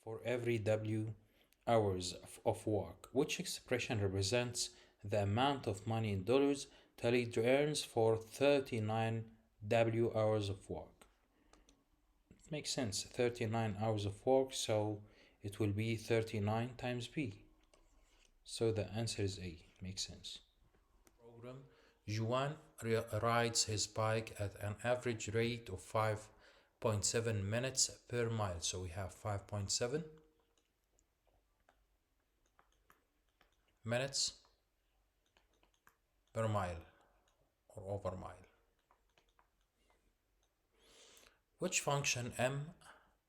for every W hours of work. Which expression represents the amount of money in dollars Talid earns for 39 W hours of work? It makes sense. 39 hours of work, so it will be 39 times B. So the answer is A. Makes sense. Program. Juan rides his bike at an average rate of 5.7 minutes per mile. So we have 5.7 minutes per mile or over mile. Which function M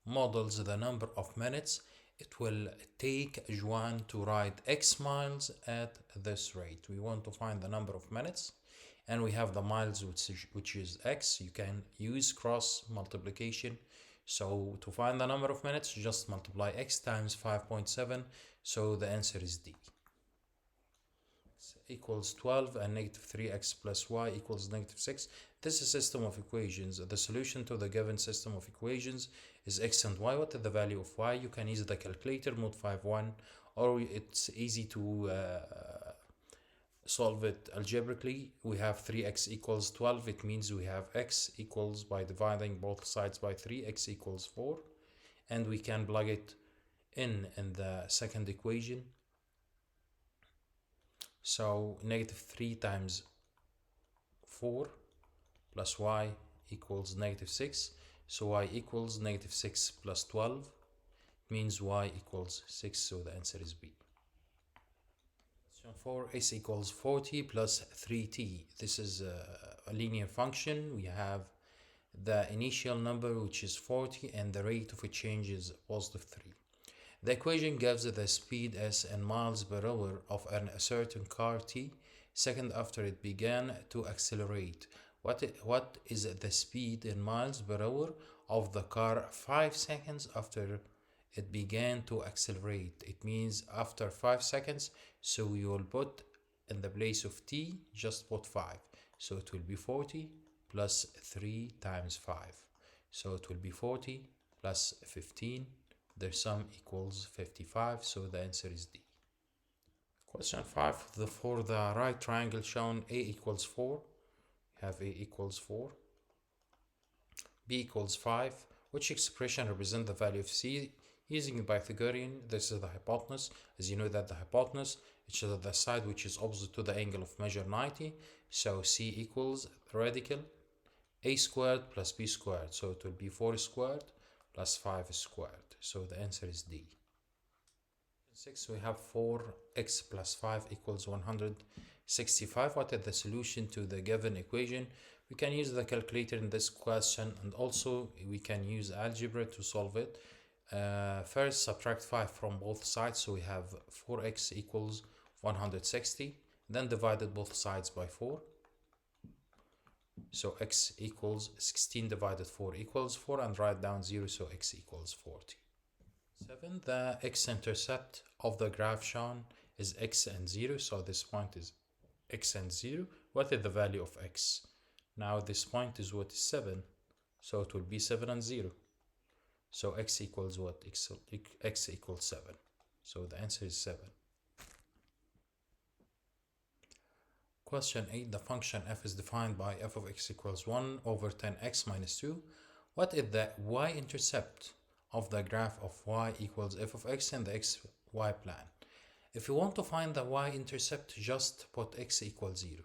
models the number of minutes it will take Juan to ride X miles at this rate? We want to find the number of minutes, and we have the miles, which is X. You can use cross multiplication. So to find the number of minutes, just multiply X times 5.7. So the answer is D. Equals 12 and negative 3x plus y equals negative 6. This is a system of equations. The solution to the given system of equations is x and y. What is the value of y? You can use the calculator, mod 51, or it's easy to solve it algebraically. We have 3x equals 12. It means we have x equals, by dividing both sides by 3, x equals 4. And we can plug it in the second equation. So negative 3 times 4 plus y equals negative 6. So y equals negative 6 plus 12. Means y equals 6. So the answer is B. Question 4. S equals 40 plus 3t. This is a linear function. We have the initial number, which is 40, and the rate of a change is positive 3. The equation gives the speed s in miles per hour of a certain car t second after it began to accelerate. What is the speed in miles per hour of the car 5 seconds after it began to accelerate? It means after 5 seconds, so you will put in the place of t, just put 5. So it will be 40 plus 3 times 5. So it will be 40 plus 15. Their sum equals 55, so the answer is D. Question 5. For the right triangle shown, A equals 4. We have A equals 4. B equals 5. Which expression represents the value of C? Using Pythagorean, this is the hypotenuse. As you know that the hypotenuse, which is the side which is opposite to the angle of measure 90. So C equals radical A squared plus B squared. So it will be 4 squared plus 5 squared. So the answer is D. 6. We have 4x plus 5 equals 165. What is the solution to the given equation? We can use the calculator in this question, and also we can use algebra to solve it. First, subtract 5 from both sides. So we have 4x equals 160. Then divided both sides by 4. So x equals 16 divided 4 equals 4, and write down 0, so x equals 40. 7. The x-intercept of the graph shown is x and 0, so this point is x and 0. What is the value of x? Now this point is what is 7, so it will be 7 and 0. So x equals what? X equals 7. So the answer is 7. Question 8. The function f is defined by f of x equals 1 over 10x minus 2. What is the y-intercept of the graph of y equals f of x in the xy plan? If you want to find the y-intercept, just put x equals 0.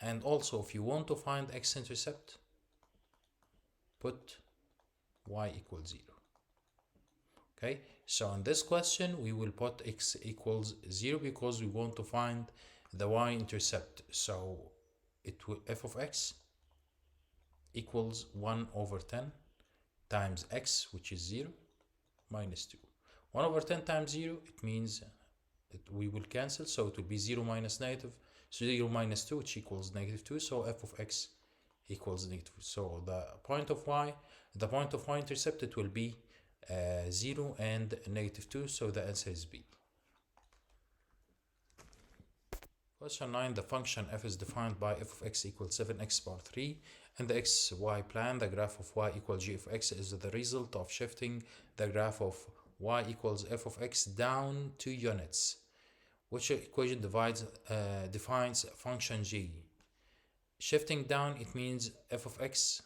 And also, if you want to find x-intercept, put y equals 0. Okay, so in this question, we will put x equals 0 because we want to find the y-intercept. So it will f of x equals 1 over 10 times x, which is 0, minus 2. 1 over 10 times 0, it means we will cancel, so it will be 0 minus negative, so 0 minus 2, which equals negative 2, so f of x equals negative 2. So the point of y-intercept, it will be 0 and negative 2, so the answer is B. Question 9. The function f is defined by f of x equals 7x power 3 In the xy plan, the graph of y equals g of x is the result of shifting the graph of y equals f of x down 2 units, which equation defines function g. Shifting down, it means f of x,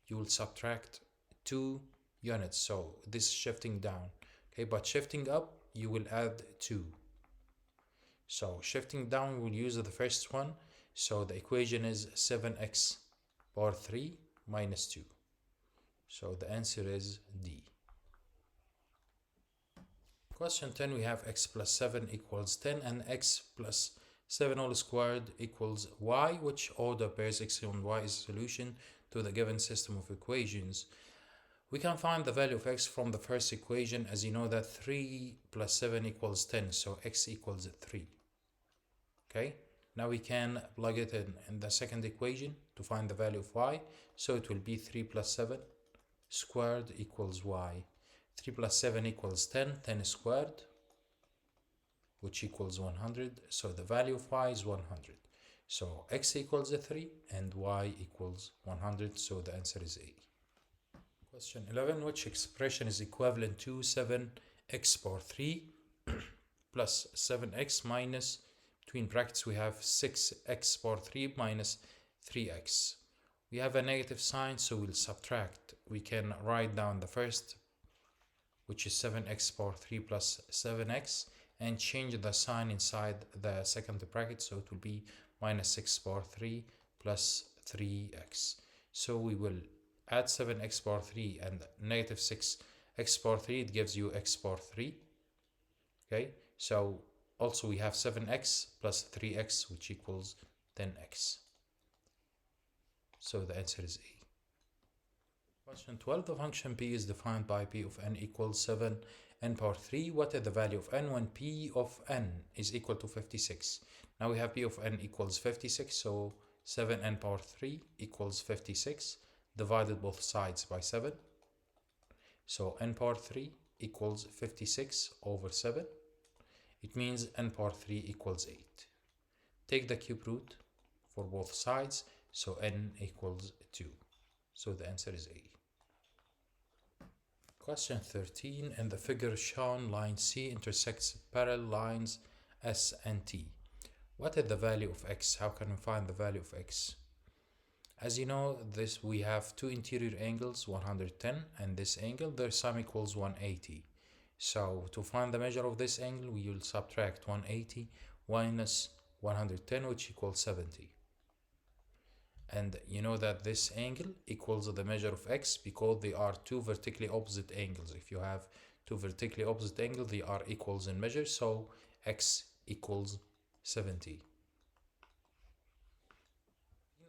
you will subtract 2 units, so this is shifting down. Okay, but shifting up, you will add 2. So shifting down, we'll use the first one. So the equation is 7x power 3 minus 2. So the answer is D. Question 10, we have x plus 7 equals 10 and x plus 7 all squared equals y. Which order pairs x and y is a solution to the given system of equations? We can find the value of x from the first equation, as you know that 3 plus 7 equals 10, so x equals 3. Okay, now we can plug it in the second equation to find the value of y, so it will be 3 plus 7 squared equals y. 3 plus 7 equals 10, 10 squared, which equals 100, so the value of y is 100. So x equals 3 and y equals 100, so the answer is A. Question 11, which expression is equivalent to 7x power 3 plus 7x minus, between brackets we have 6x power 3 minus 3x. We have a negative sign, so we'll subtract. We can write down the first, which is 7x power 3 plus 7x, and change the sign inside the second bracket, so it will be minus 6 power 3 plus 3x. So we will add 7x power 3 and negative 6x power 3, it gives you x power 3. Okay, so also we have 7x plus 3x, which equals 10x. So the answer is A. Question 12, the function p is defined by p of n equals 7n power 3. What is the value of n when p of n is equal to 56? Now we have p of n equals 56, so 7n power 3 equals 56, divided both sides by 7. So n power 3 equals 56 over 7. It means n power 3 equals 8. Take the cube root for both sides, so n equals 2. So the answer is A. Question 13, in the figure shown, line C intersects parallel lines S and T. What is the value of x? How can we find the value of x? As you know, we have two interior angles, 110, and this angle, their sum equals 180. So to find the measure of this angle, we will subtract 180 minus 110, which equals 70. And you know that this angle equals the measure of x because they are two vertically opposite angles. If you have two vertically opposite angles, they are equals in measure, so x equals 70.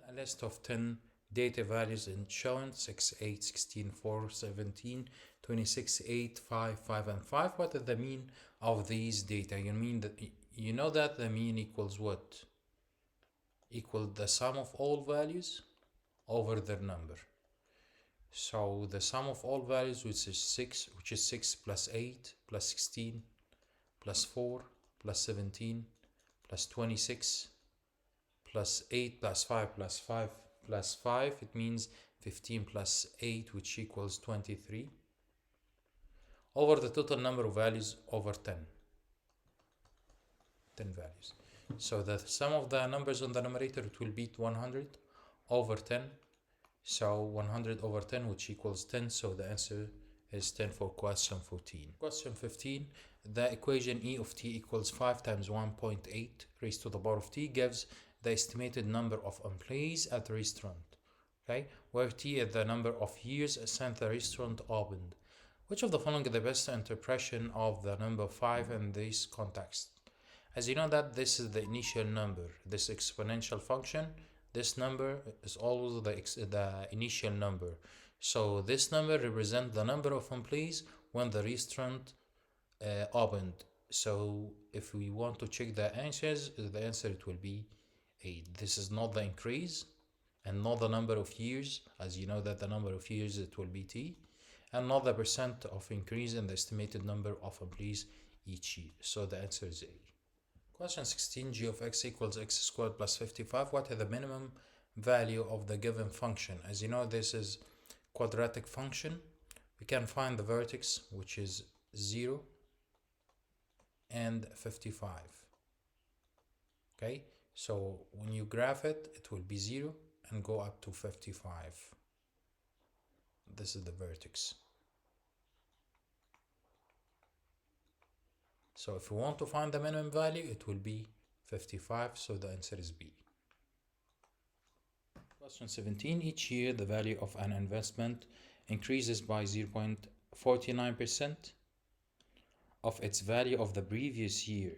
A list of 10 data values in shown 6, 8, 16, 4, 17, 26, 8, 5, 5, and 5. What is the mean of these data? You know that the mean equals what? Equal the sum of all values over their number. So the sum of all values, which is 6 plus 8 plus 16 plus 4 plus 17 plus 26 plus 8 plus 5 plus 5 plus 5, it means 15 plus 8, which equals 23, over the total number of values over 10 values. So the sum of the numbers on the numerator, it will be 100 over 10. So 100 over 10, which equals 10. So the answer is 10 for question 14. Question 15, the equation E of t equals 5 times 1.8 raised to the power of t gives the estimated number of employees at the restaurant, okay, where t is the number of years since the restaurant opened. Which of the following is the best interpretation of the number 5 in this context? As you know that this is the initial number, this exponential function, this number is always the initial number. So this number represents the number of employees when the restaurant opened. So if we want to check the answers, the answer it will be 8. This is not the increase and not the number of years, as you know that the number of years it will be t, and not the percent of increase in the estimated number of employees each year. So the answer is A. Question 16, g of x equals x squared plus 55. What is the minimum value of the given function. As you know, this is quadratic function. We can find the vertex, which is 0 and 55. Okay, so when you graph it, it will be 0 and go up to 55. This is the vertex. So if you want to find the minimum value, it will be 55, so the answer is B. Question 17. Each year, the value of an investment increases by 0.49% of its value of the previous year.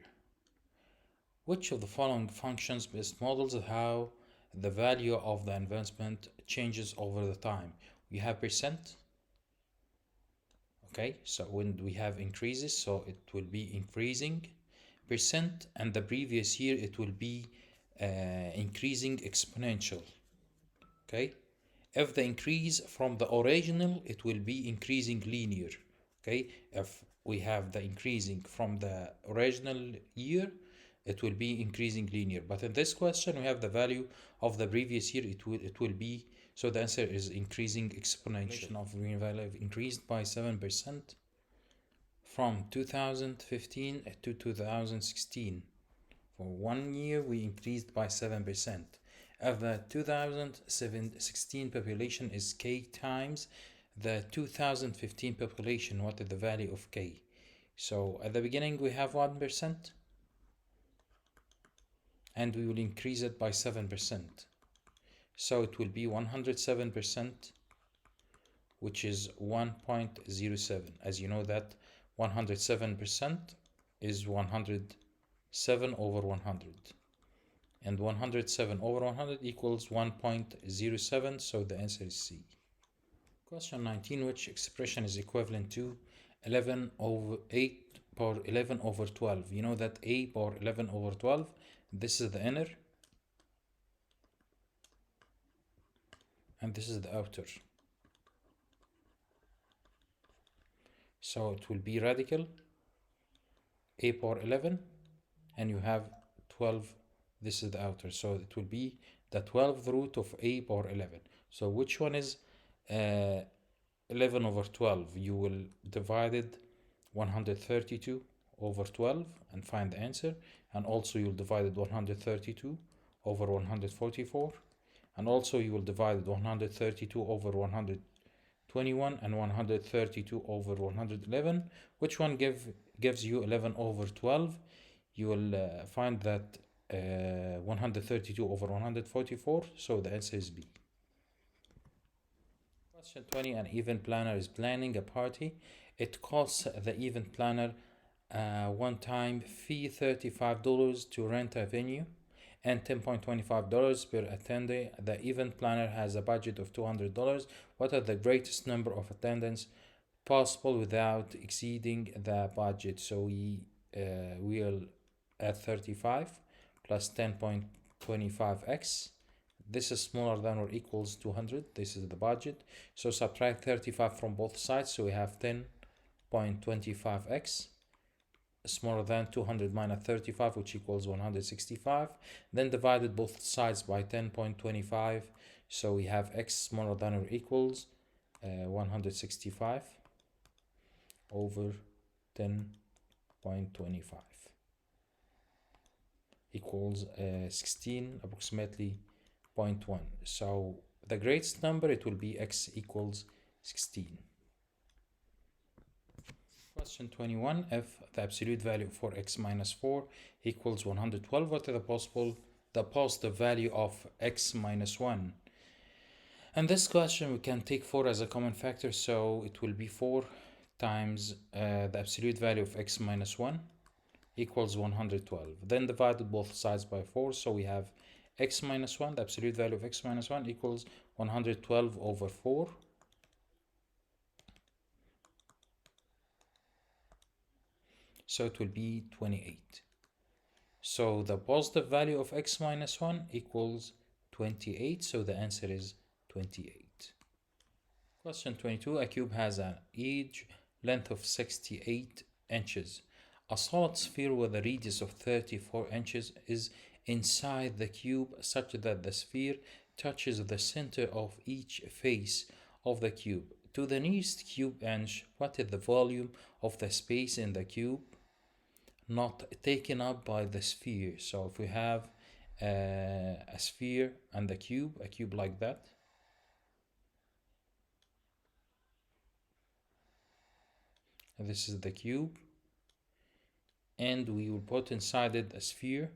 Which of the following functions best models how the value of the investment changes over the time? We have percent. Okay, so when we have increases, so it will be increasing percent, and the previous year it will be increasing exponential. Okay, if the increase from the original, it will be increasing linear. Okay, if we have the increasing from the original year, it will be increasing linear. But in this question, we have the value of the previous year, it will be, so the answer is increasing exponential. Of green value increased by 7% from 2015 to 2016. For 1 year, we increased by 7%. If the 2016 population is K times the 2015 population, what is the value of K? So at the beginning, we have 1%, and we will increase it by 7%. So it will be 107%, which is 1.07. As you know that 107% is 107 over 100. And 107 over 100 equals 1.07, so the answer is C. Question 19, which expression is equivalent to 11 over 8 power 11 over 12? You know that A power 11 over 12, this is the inner, and this is the outer. So it will be radical A power 11, and you have 12, this is the outer, so it will be the 12th root of A power 11. So which one is 11 over 12? You will divide it 132 over 12 and find the answer, and also you'll divide it 132 over 144, and also you will divide it 132 over 121 and 132 over 111. Which one gives you 11 over 12? You will find that 132 over 144, so the answer is B. Question 20, an event planner is planning a party. It costs the event planner one-time fee $35 to rent a venue and $10.25 per attendee. The event planner has a budget of $200. What are the greatest number of attendants possible without exceeding the budget? So we will add 35 plus 10.25x. This is smaller than or equals 200. This is the budget. So subtract 35 from both sides. So we have 10.25x smaller than 200 minus 35, which equals 165. Then divided both sides by 10.25. So we have x smaller than or equals 165 over 10.25 equals 16 approximately 0.1. So the greatest number, it will be x equals 16. Question 21, if the absolute value for x minus 4 equals 112, what is the positive value of x minus 1? And this question, we can take 4 as a common factor, so it will be 4 times the absolute value of x minus 1 equals 112. Then divided both sides by 4, so we have x minus 1, the absolute value of x minus 1 equals 112 over 4. So it will be 28. So the positive value of x minus 1 equals 28. So the answer is 28. Question 22. A cube has an edge length of 68 inches. A solid sphere with a radius of 34 inches is inside the cube such that the sphere touches the center of each face of the cube. To the nearest cube inch, what is the volume of the space in the cube not taken up by the sphere? So if we have a sphere and a cube like that, and this is the cube, and we will put inside it a sphere.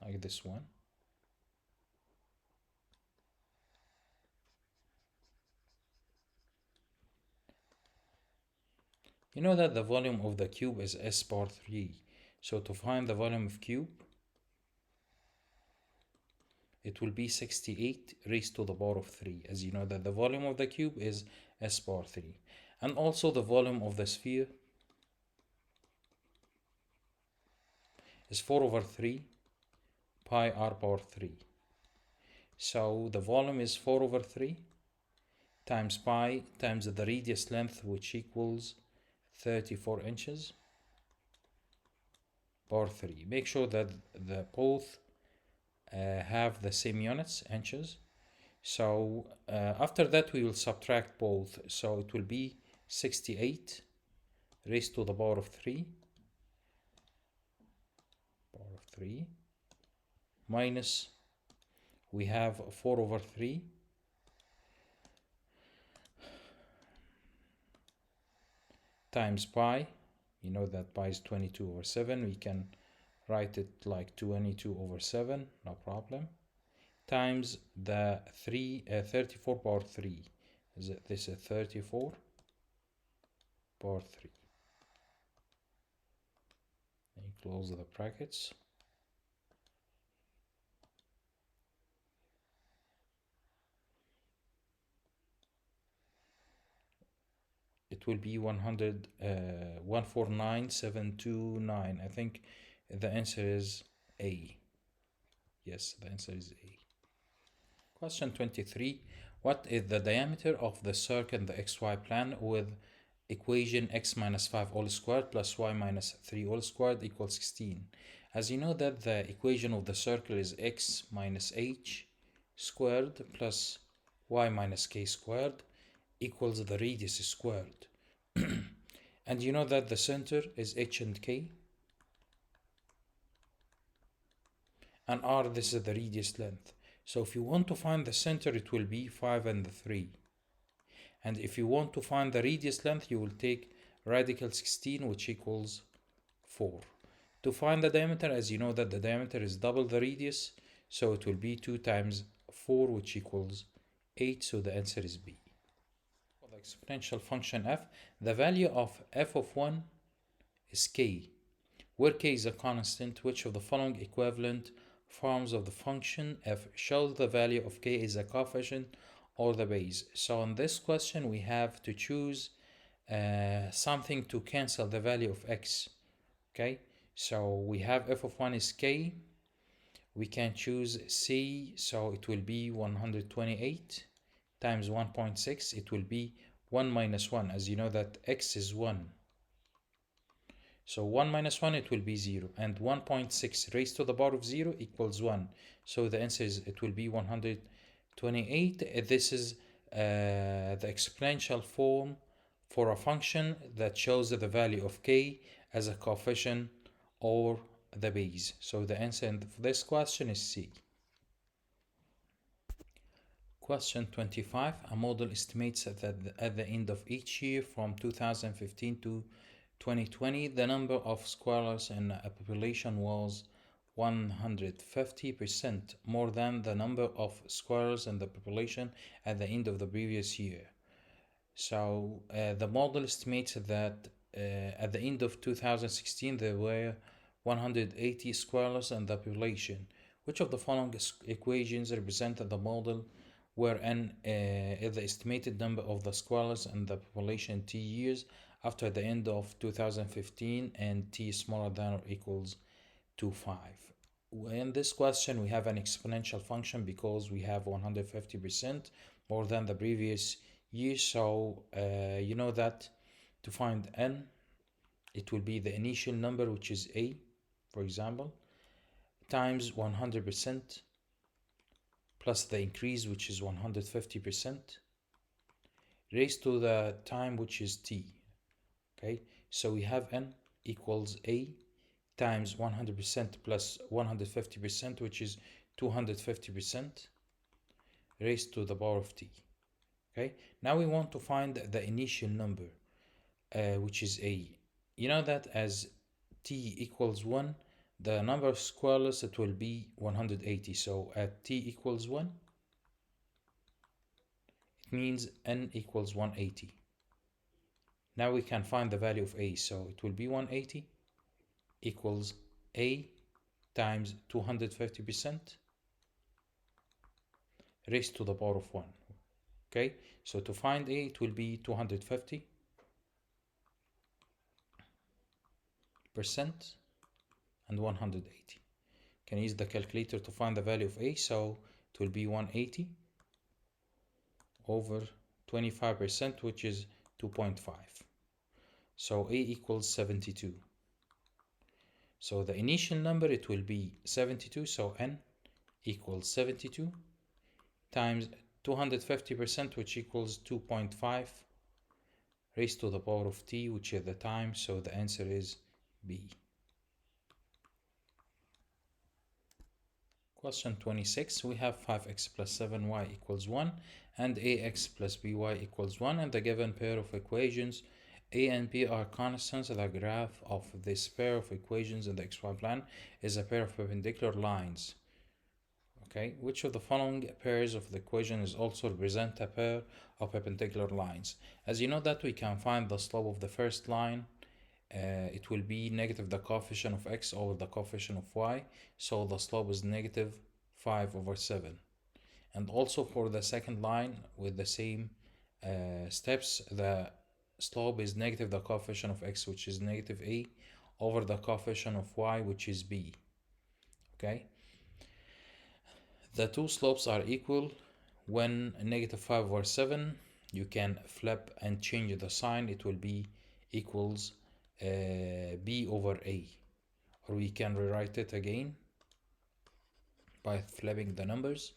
Like this one. You know that the volume of the cube is s bar 3. So to find the volume of cube, it will be 68 raised to the power of 3. As you know that the volume of the cube is s bar 3. And also the volume of the sphere is 4 over 3 pi r power 3. So the volume is 4 over 3 times pi times the radius length, which equals 34 inches, power 3. Make sure that the both have the same units, inches. So after that we will subtract both. So it will be 68 raised to the power of 3 minus, we have 4 over 3 times pi. You know that pi is 22 over 7. We can write it like 22 over 7, no problem. Times the 34 power 3. This is 34 power 3. And you close the brackets. It will be 149,729. I think the answer is A. Yes, the answer is A. Question 23. What is the diameter of the circle in the xy plane with equation x minus 5 all squared plus y minus 3 all squared equals 16? As you know that the equation of the circle is x minus h squared plus y minus k squared equals the radius squared. And you know that the center is h and k, and r, this is the radius length. So if you want to find the center, it will be 5 and 3. And if you want to find the radius length, you will take radical 16, which equals 4. To find the diameter, as you know that the diameter is double the radius, so it will be 2 times 4, which equals 8. So the answer is B. For the exponential function f, the value of f of 1 is k, where k is a constant. Which of the following equivalent forms of the function f shows the value of k is a coefficient or the base? So in this question we have to choose something to cancel the value of x. Okay, so we have f of 1 is k. We can choose c, so it will be 128 times 1.6. It will be 1 minus 1, as you know that x is 1. So 1 minus 1, it will be 0. And 1.6 raised to the power of 0 equals 1. So the answer is, it will be 128. This is the exponential form for a function that shows the value of k as a coefficient or the base. So the answer for this question is C. Question 25. A model estimates that at the end of each year from 2015 to 2020, the number of scholars in a population was 150% more than the number of scholars in the population at the end of the previous year. So the model estimates that at the end of 2016 there were 180 scholars in the population. Which of the following equations represent the model wherein the estimated number of the scholars in the population t years after the end of 2015 and t smaller than or equals to 5. In this question we have an exponential function because we have 150% more than the previous you know that to find n, it will be the initial number, which is a, for example, times 100% plus the increase, which is 150%, raised to the time, which is t. Okay, so we have n equals a times 100% plus 150%, which is 250%, raised to the power of t. Okay, now we want to find the initial number, which is a. You know that as t equals 1, the number of squareless, it will be 180. So at t equals 1, it means n equals 180. Now we can find the value of a, so it will be 180 equals a times 250% raised to the power of 1. Okay, so to find a, it will be 250% and 180. Can use the calculator to find the value of a, so it will be 180 over 25%, which is 2.5. So a equals 72. So the initial number, it will be 72, so n equals 72 times 250%, which equals 2.5 raised to the power of t, which is the time, so the answer is B. Question 26, we have 5x plus 7y equals 1 and ax plus by equals 1, and the given pair of equations a and b are constants. The graph of this pair of equations in the xy plane is a pair of perpendicular lines. Okay, which of the following pairs of the equation is also represent a pair of perpendicular lines? As you know that we can find the slope of the first line. It will be negative the coefficient of x over the coefficient of y, so the slope is negative 5 over 7. And also for the second line with the same steps, the slope is negative the coefficient of x, which is negative a, over the coefficient of y, which is b. Okay, the two slopes are equal when negative 5 over 7, you can flip and change the sign, it will be equals b over a, or we can rewrite it again by flipping the numbers.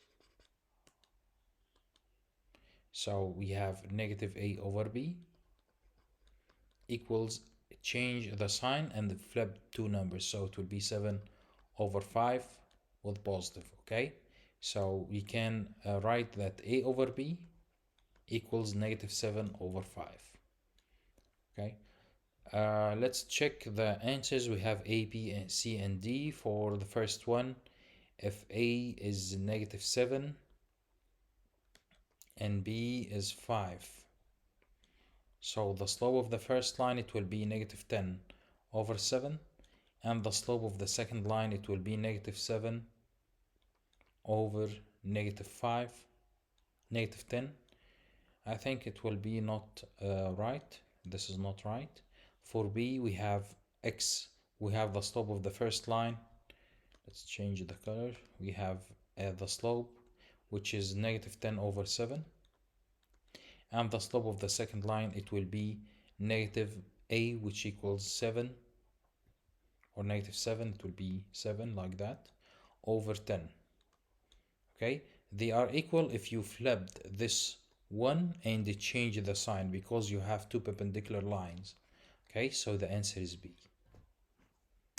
So we have negative a over b equals, change the sign and flip two numbers, so it will be 7 over 5 with positive. Okay, so we can write that a over b equals negative 7 over 5. Okay, let's check the answers. We have a, b, and c, and d. For the first one, if a is negative 7 and b is 5, so the slope of the first line, it will be negative 10 over 7, and the slope of the second line, it will be negative 7 over negative 5, negative 10. I think it will be not right. This is not right. For b, we have x, we have the slope of the first line. Let's change the color. We have the slope, which is negative 10 over 7, and the slope of the second line, it will be negative a, which equals 7, or negative 7, it will be 7 like that, over 10. Okay, they are equal if you flipped this one and change the sign, because you have two perpendicular lines. Okay, so the answer is B.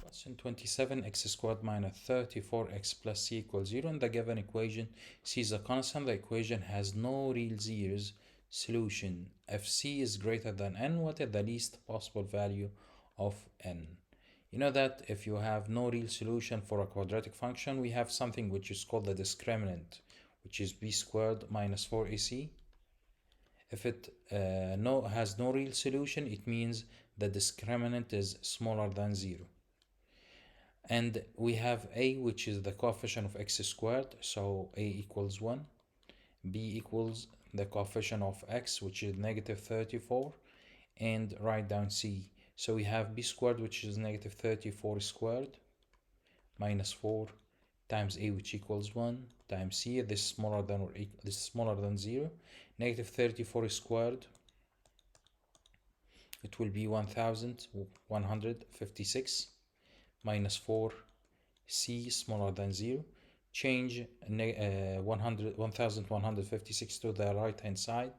Question 27, x squared minus 34x plus c equals 0. In the given equation, c is a constant. The equation has no real zeros. Solution: if c is greater than n, what is the least possible value of n? You know that if you have no real solution for a quadratic function, we have something which is called the discriminant, which is b squared minus 4ac. If it has no real solution, it means the discriminant is smaller than 0. And we have a, which is the coefficient of x squared, so a equals 1. b equals the coefficient of x, which is negative 34, and write down c. So we have b squared, which is negative 34 squared, minus 4 times a, which equals 1, times c. This is smaller than 0. Negative 34 squared, it will be 1156 minus 4, c smaller than 0. Change 1156 to the right hand side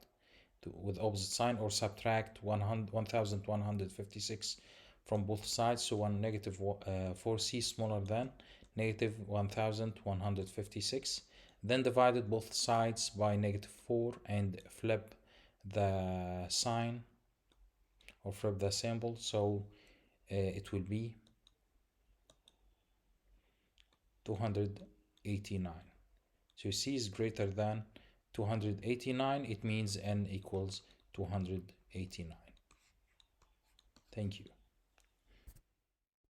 with opposite sign, or subtract 1156 from both sides. So negative 4c smaller than negative 1156. Then divided both sides by negative 4 and flip the sign or flip the symbol. So it will be 289. So c is greater than 289. It means n equals 289. Thank you.